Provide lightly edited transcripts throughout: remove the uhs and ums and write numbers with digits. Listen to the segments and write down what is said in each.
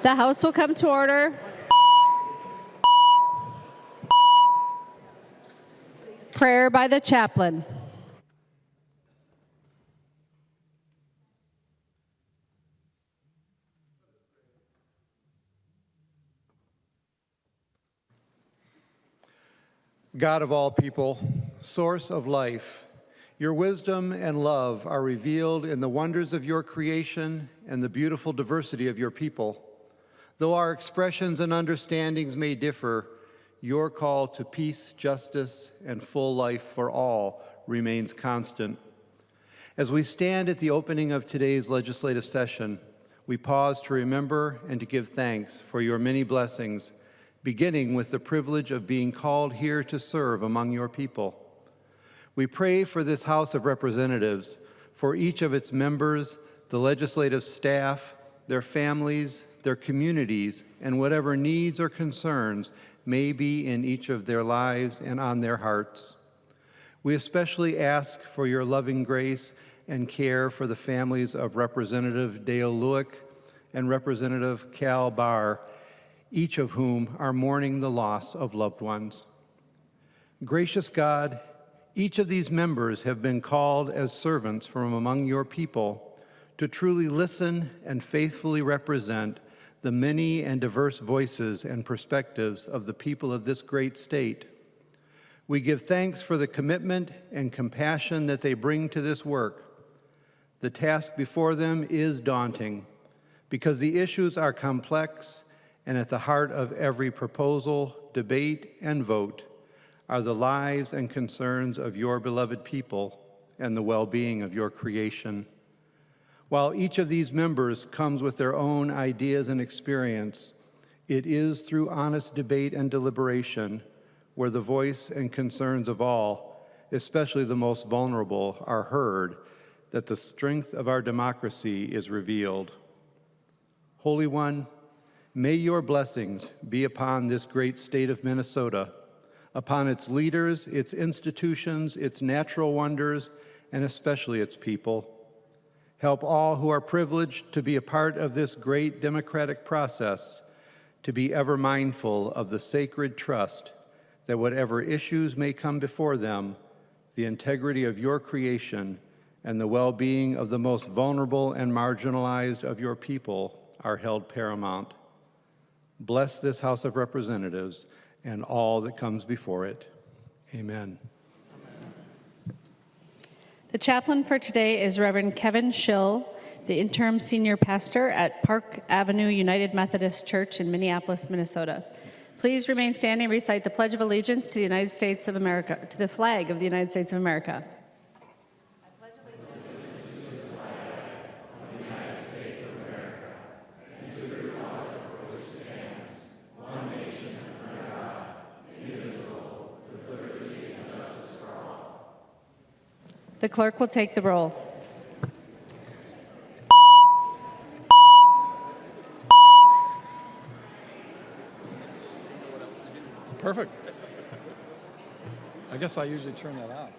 The House will come to order. Prayer by the chaplain. God of all people, source of life, your wisdom and love are revealed in the wonders of your creation and the beautiful diversity of your people. Though our expressions and understandings may differ, your call to peace, justice, and full life for all remains constant. As we stand at the opening of today's legislative session, we pause to remember and to give thanks for your many blessings, beginning with the privilege of being called here to serve among your people. We pray for this House of Representatives, for each of its members, the legislative staff, their families, their communities, and whatever needs or concerns may be in each of their lives and on their hearts. We especially ask for your loving grace and care for the families of Representative Dale Lueck and Representative Cal Barr, each of whom are mourning the loss of loved ones. Gracious God, each of these members have been called as servants from among your people to truly listen and faithfully represent the many and diverse voices and perspectives of the people of this great state. We give thanks for the commitment and compassion that they bring to this work. The task before them is daunting because the issues are complex, and at the heart of every proposal, debate, and vote are the lives and concerns of your beloved people and the well-being of your creation. While each of these members comes with their own ideas and experience, it is through honest debate and deliberation where the voice and concerns of all, especially the most vulnerable, are heard, that the strength of our democracy is revealed. Holy One, may your blessings be upon this great state of Minnesota, upon its leaders, its institutions, its natural wonders, and especially its people. Help all who are privileged to be a part of this great democratic process to be ever mindful of the sacred trust that whatever issues may come before them, the integrity of your creation and the well-being of the most vulnerable and marginalized of your people are held paramount. Bless this House of Representatives and all that comes before it. Amen. The chaplain for today is Reverend Kevin Schill, the interim senior pastor at Park Avenue United Methodist Church in Minneapolis, Minnesota. Please remain standing and recite the Pledge of Allegiance to the United States of America, to the flag of the United States of America. The clerk will take the roll. Perfect. I guess I usually turn that off.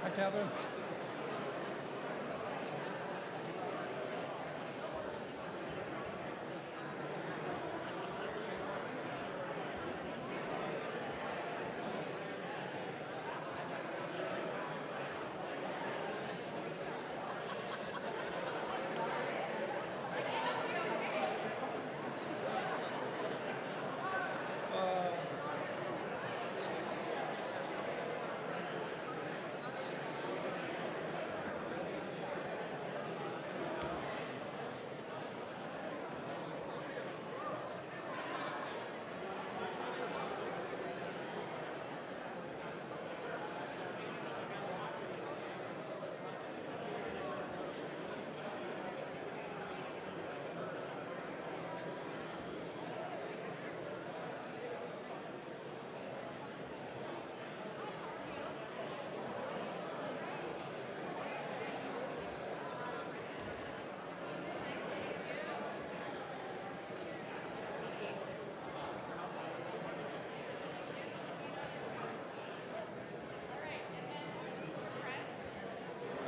Hi, Kevin.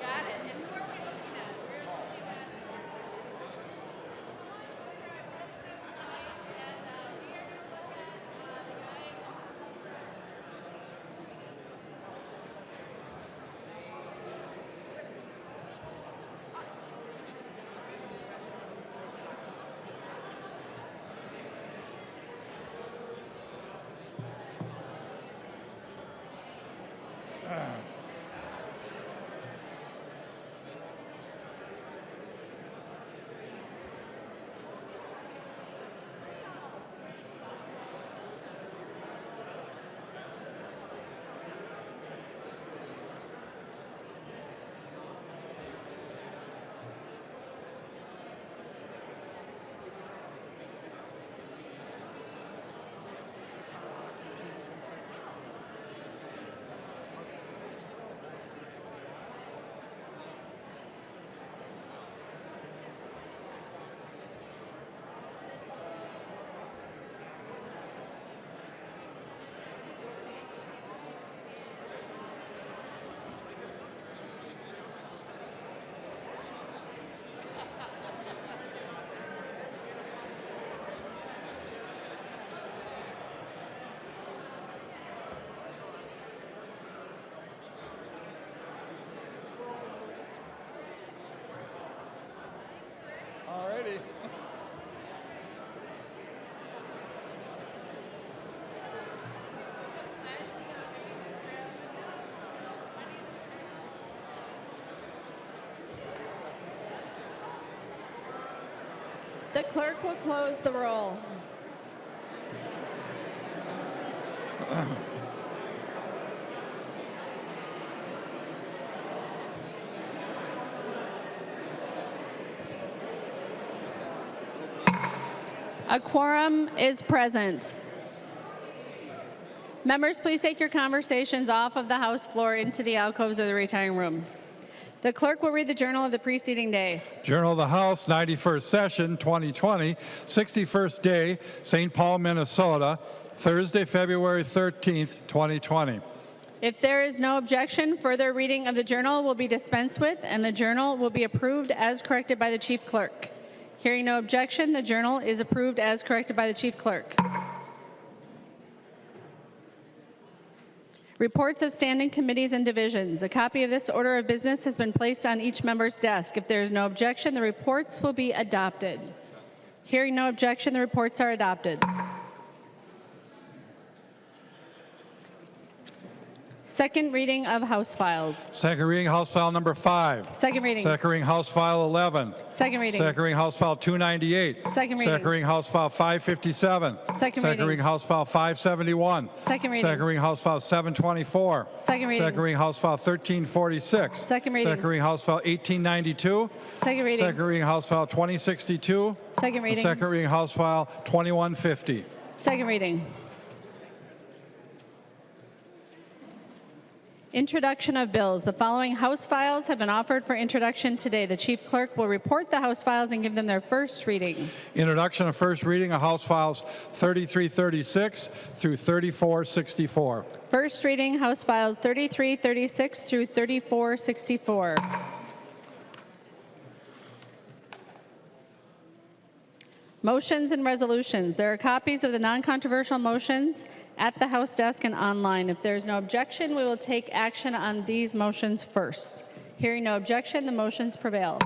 Got it. And who are we looking at? Alrighty. The clerk will close the roll. A quorum is present. Members, please take your conversations off of the House floor into the alcoves of the retiring room. The clerk will read the journal of the preceding day. Journal of the House, 91st Session, 2020, 61st day, St. Paul, Minnesota, Thursday, February 13th, 2020. If there is no objection, further reading of the journal will be dispensed with, and the journal will be approved as corrected by the chief clerk. Hearing no objection, the journal is approved as corrected by the chief clerk. Reports of standing committees and divisions. A copy of this order of business has been placed on each member's desk. If there is no objection, the reports will be adopted. Hearing no objection, the reports are adopted. Second reading of House files. Second reading, House File number 5. Second reading. Second reading, House File 11. Second reading. Second reading, House File 298. Second reading. Second reading, House File 557. Second Second reading. reading, House File 571. Second reading. Second reading, House File 724. Second reading. Second reading, House File 1346. Second reading. Second reading, House File 1892. Second reading. Second reading, House File 2062. Second reading. Second reading, House File 2150. Second reading. Introduction of bills. The following House files have been offered for introduction today. The Chief Clerk will report the House files and give them their first reading. Introduction of first reading of House Files 3336 through 3464. First reading, House Files 3336 through 3464. Motions and resolutions. There are copies of the non-controversial motions at the House desk and online. If there is no objection, we will take action on these motions first. Hearing no objection, the motions prevail.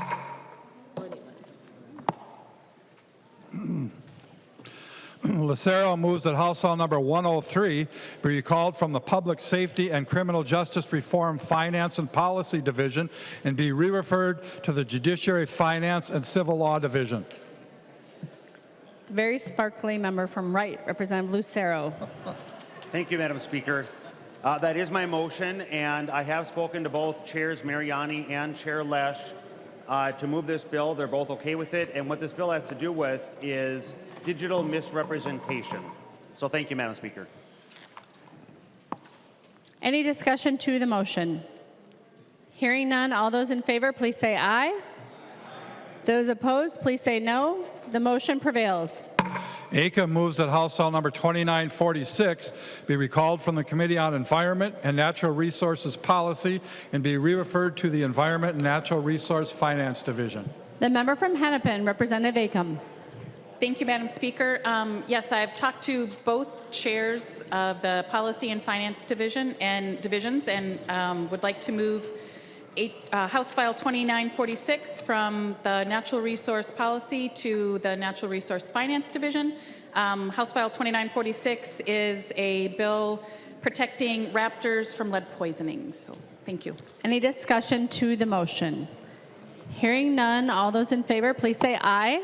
Lucero moves that House File number 103 be recalled from the Public Safety and Criminal Justice Reform Finance and Policy Division and be re-referred to the Judiciary Finance and Civil Law Division. The very sparkly member from Wright, Representative Lucero. Thank you, Madam Speaker. That is my motion, and I have spoken to both Chairs Mariani and Chair Lesh to move this bill. They're both okay with it, and what this bill has to do with is digital misrepresentation. So thank you, Madam Speaker. Any discussion to the motion? Hearing none, all those in favor, please say aye. Those opposed, please say no. The motion prevails. ACA moves that House File number 2946 be recalled from the Committee on Environment and Natural Resources Policy and be re-referred to the Environment and Natural Resource Finance Division. The member from Hennepin, Representative Acom. Thank you, Madam Speaker. Yes, I've talked to both chairs of the Policy and Finance Divisions and would like to move House File 2946 from the Natural Resource Policy to the Natural Resource Finance Division. House File 2946 is a bill protecting raptors from lead poisoning. So, thank you. Any discussion to the motion? Hearing none, all those in favor, please say aye.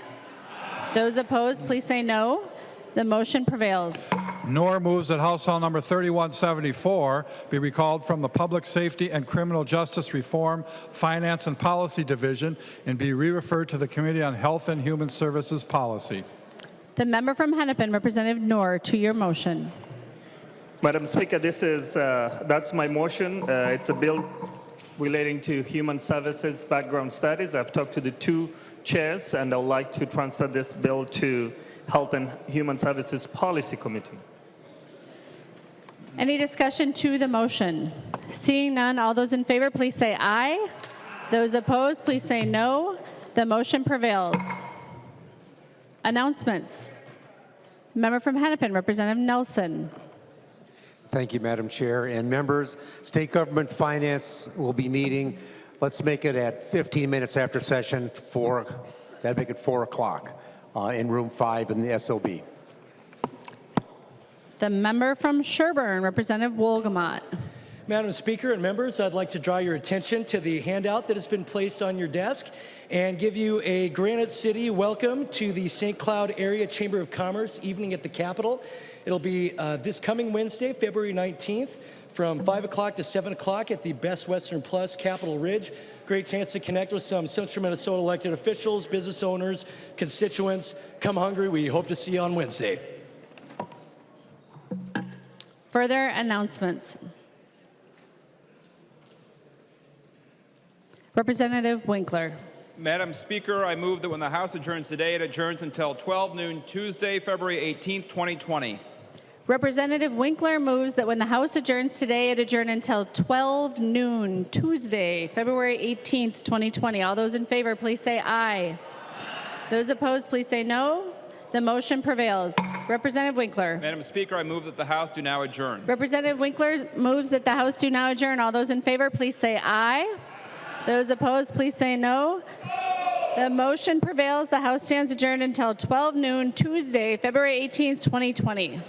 Those opposed, please say no. The motion prevails. NOR moves that House File number 3174 be recalled from the Public Safety and Criminal Justice Reform Finance and Policy Division and be re-referred to the Committee on Health and Human Services Policy. The member from Hennepin, Representative Knorr, to your motion. Madam Speaker, that's my motion. It's a bill relating to human services background studies. I've talked to the two chairs, and I would like to transfer this bill to Health and Human Services Policy Committee. Any discussion to the motion? Seeing none, all those in favor, please say aye. Those opposed, please say no. The motion prevails. Announcements. Member from Hennepin, Representative Nelson. Thank you, Madam Chair. And members, State Government Finance will be meeting. Let's make it at 15 minutes after session, that'd make it 4 o'clock in room 5 in the SOB. The member from Sherburne, Representative Wolgamott. Madam Speaker and members, I'd like to draw your attention to the handout that has been placed on your desk and give you a Granite City welcome to the St. Cloud Area Chamber of Commerce evening at the Capitol. It'll be this coming Wednesday, February 19th, from 5 o'clock to 7 o'clock at the Best Western Plus, Capitol Ridge. Great chance to connect with some Central Minnesota elected officials, business owners, constituents. Come hungry. We hope to see you on Wednesday. Further announcements. Representative Winkler. Madam Speaker, I move that when the House adjourns today, it adjourns until 12 noon Tuesday, February 18th, 2020. Representative Winkler moves that when the House adjourns today, it adjourn until 12 noon Tuesday, February 18th, 2020. All those in favor, please say aye. Those opposed, please say no. The motion prevails. Representative Winkler. Madam Speaker, I move that the House do now adjourn. Representative Winkler moves that the House do now adjourn. All those in favor, please say aye. Those opposed, please say no. The motion prevails. The House stands adjourned until 12 noon Tuesday, February 18th, 2020.